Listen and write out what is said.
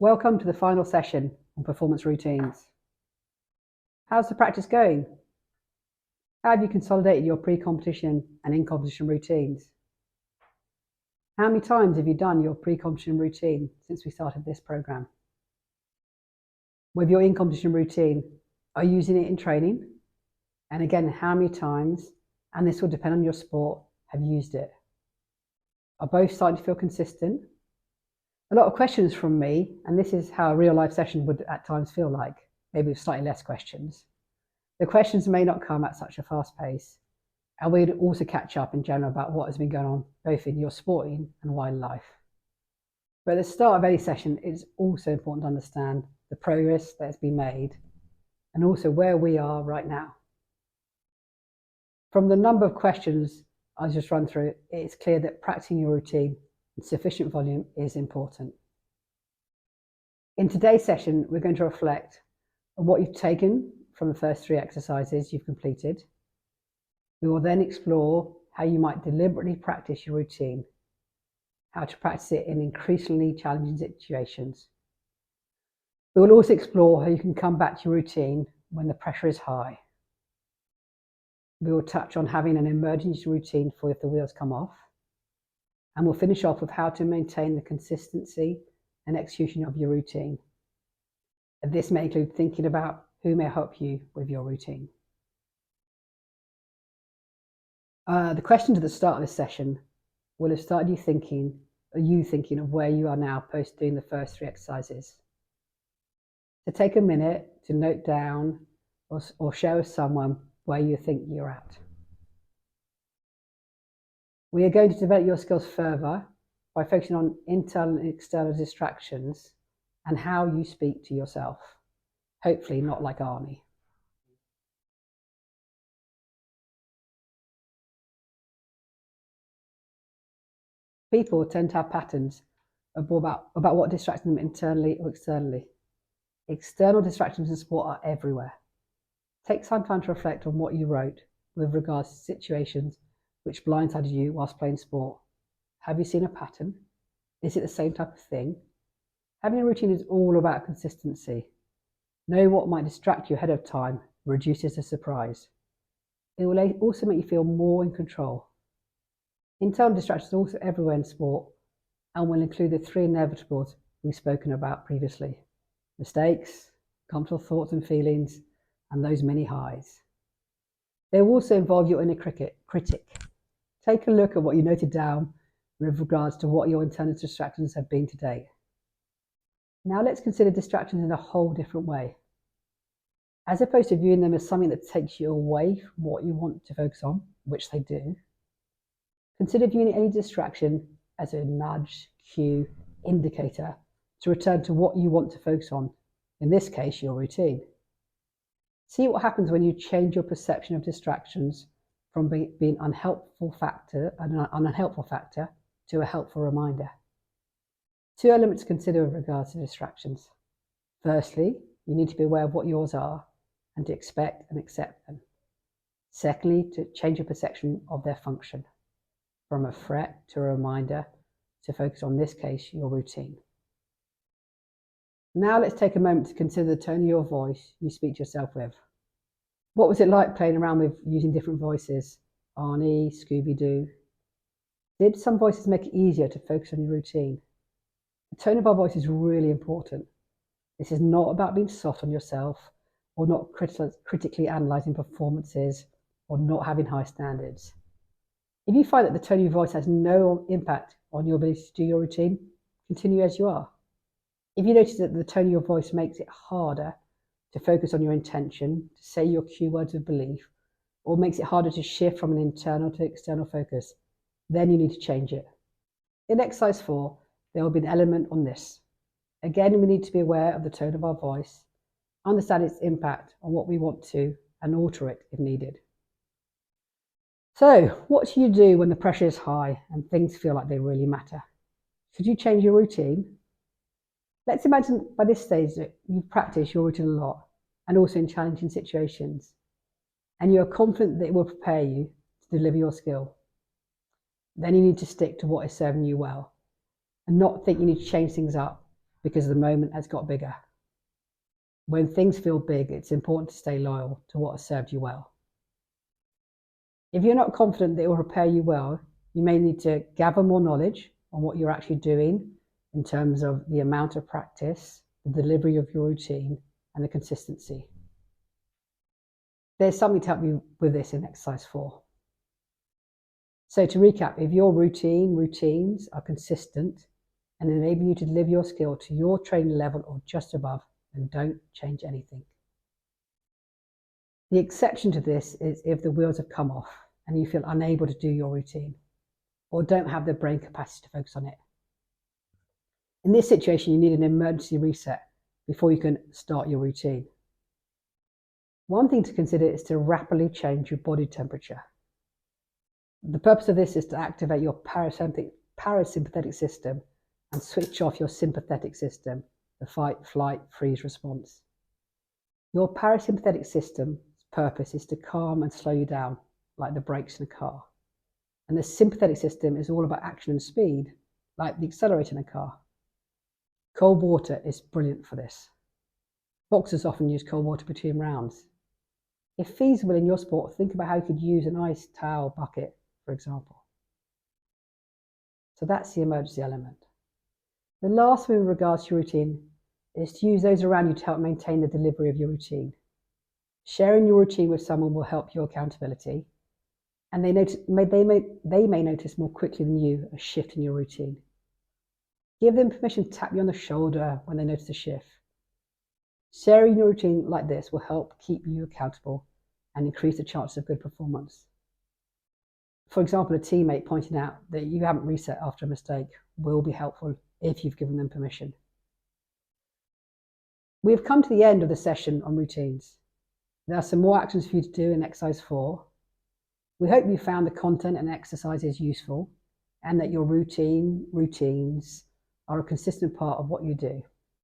Welcome to the final session on performance routines. How's the practice going? How have you consolidated your pre-competition and in-competition routines? How many times have you done your pre-competition routine since we started this program? With your in-competition routine, are you using it in training? And again, how many times, and this will depend on your sport, have you used it? Are both starting to feel consistent? A lot of questions from me, and this is how a real life session would at times feel like, maybe with slightly less questions. The questions may not come at such a fast pace, and we'd also catch up in general about what has been going on both in your sporting and wider life. But at the start of any session, it's also important to understand the progress that has been made and also where we are right now. From the number of questions I just run through, it's clear that practicing your routine in sufficient volume is important. In today's session, we're going to reflect on what you've taken from the first 3 exercises you've completed. We will then explore how you might deliberately practice your routine, how to practice it in increasingly challenging situations. We will also explore how you can come back to your routine when the pressure is high. We will touch on having an emergency routine for if the wheels come off, and we'll finish off with how to maintain the consistency and execution of your routine. And this may include thinking about who may help you with your routine. The questions at the start of this session will have started you thinking of where you are now post doing the first 3 exercises. So take a minute to note down or share with someone where you think you're at. We are going to develop your skills further by focusing on internal and external distractions and how you speak to yourself. Hopefully not like Arnie. People tend to have patterns about what distracts them internally or externally. External distractions in sport are everywhere. Take some time to reflect on what you wrote with regards to situations which blindsided you whilst playing sport. Have you seen a pattern? Is it the same type of thing? Having a routine is all about consistency. Know what might distract you ahead of time reduces the surprise. It will also make you feel more in control. Internal distractions are also everywhere in sport and will include the 3 inevitables we've spoken about previously: mistakes, comfortable thoughts and feelings, and those many highs. They will also involve your inner critic. Take a look at what you noted down with regards to what your internal distractions have been today. Now let's consider distractions in a whole different way. As opposed to viewing them as something that takes you away from what you want to focus on, which they do, consider viewing any distraction as a nudge, cue, indicator to return to what you want to focus on, in this case, your routine. See what happens when you change your perception of distractions from being an unhelpful factor to a helpful reminder. 2 elements to consider with regards to distractions. Firstly, you need to be aware of what yours are and to expect and accept them. Secondly, to change your perception of their function from a threat to a reminder to focus on, this case, your routine. Now let's take a moment to consider the tone of your voice you speak to yourself with. What was it like playing around with using different voices? Arnie, Scooby-Doo? Did some voices make it easier to focus on your routine? The tone of our voice is really important. This is not about being soft on yourself or not critically analysing performances or not having high standards. If you find that the tone of your voice has no impact on your ability to do your routine, continue as you are. If you notice that the tone of your voice makes it harder to focus on your intention, to say your cue words of belief, or makes it harder to shift from an internal to external focus, then you need to change it. In exercise 4, there will be an element on this. Again, we need to be aware of the tone of our voice, understand its impact on what we want to, and alter it if needed. So, what do you do when the pressure is high and things feel like they really matter? Should you change your routine? Let's imagine by this stage that you've practiced your routine a lot and also in challenging situations, and you are confident that it will prepare you to deliver your skill. Then you need to stick to what is serving you well and not think you need to change things up because the moment has got bigger. When things feel big, it's important to stay loyal to what has served you well. If you're not confident that it will prepare you well, you may need to gather more knowledge on what you're actually doing in terms of the amount of practice, the delivery of your routine, and the consistency. There's something to help you with this in exercise 4. So to recap, if your routines are consistent and enable you to deliver your skill to your training level or just above, then don't change anything. The exception to this is if the wheels have come off and you feel unable to do your routine or don't have the brain capacity to focus on it. In this situation, you need an emergency reset before you can start your routine. One thing to consider is to rapidly change your body temperature. The purpose of this is to activate your parasympathetic system and switch off your sympathetic system, the fight, flight, freeze response. Your parasympathetic system's purpose is to calm and slow you down, like the brakes in a car. And the sympathetic system is all about action and speed, like the accelerator in a car. Cold water is brilliant for this. Boxers often use cold water between rounds. If feasible in your sport, think about how you could use an ice towel bucket, for example. So that's the emergency element. The last thing in regards to your routine is to use those around you to help maintain the delivery of your routine. Sharing your routine with someone will help your accountability, and they may notice more quickly than you a shift in your routine. Give them permission to tap you on the shoulder when they notice a shift. Sharing your routine like this will help keep you accountable and increase the chances of good performance. For example, a teammate pointing out that you haven't reset after a mistake will be helpful if you've given them permission. We've come to the end of the session on routines. There are some more actions for you to do in exercise 4. We hope you found the content and exercises useful and that your routines are a consistent part of what you do.